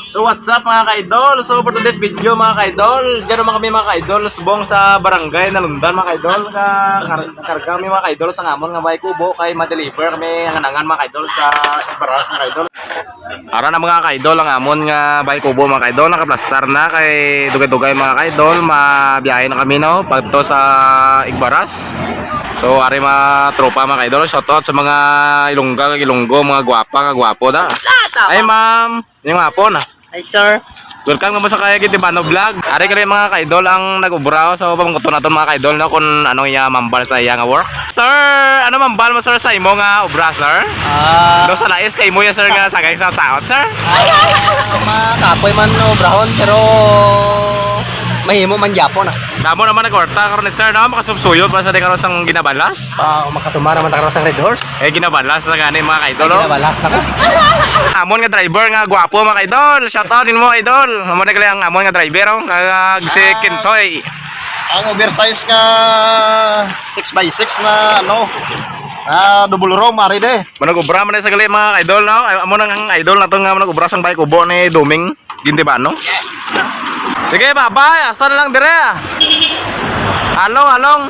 So what's up mga ka-idol? So for today's video mga ka-idol, diyan naman kami mga ka-idol subong sa barangay Nalundan mga ka-idol. Karga kami mga ka-idol sa ngamon nga bahay kubo kay ma-deliver kami hanangan mga ka-idol sa Ibaras mga ka-idol. Ara na mga ka-idol ang amon nga bahay kubo mga ka-idol, nakaplastar na kay dugay-dugay mga ka-idol, mabiyahe na kami no pagto sa Igbaras. So ari mga tropa mga ka-idol, shoutout sa mga Ilonggo, mga gwapo da. Ay ma'am, yung hapon ah. Hi sir. Welcome naman sa kaya Kitibano Vlog. Ari kami mga ka-idol ang nag-ubraw sa pamangkuto natin mga ka-idol na kung anong iya mambal sa iya nga work. Sir, ano mambal mo sir sa imo nga ubra sir? Do sa lais kay mo ya sir nga sagay sa saot sir? Makapoy man no brahon pero mahimo man Japon ah. Damo naman nagkorta karon ni sir na makasubsuyo para sa di karon sang ginabalas. Makatumara man ta karon sa Red Horse. Ginabalas sa gani mga ka-idol. Ginabalas na ka. Amon nga driver nga gwapo mga ka-idol. Shoutout din mo idol. Amon na ang amon nga driver kag si Kintoy. Ang oversize nga 6x6 na double row mari de. Manag-ubra man sa gali mga ka-idol no. Amon ang idol nato nga manag-ubra sang bike kubo ni Duming Gintibano. Sige, bye-bye. Hasta na lang dire. Along.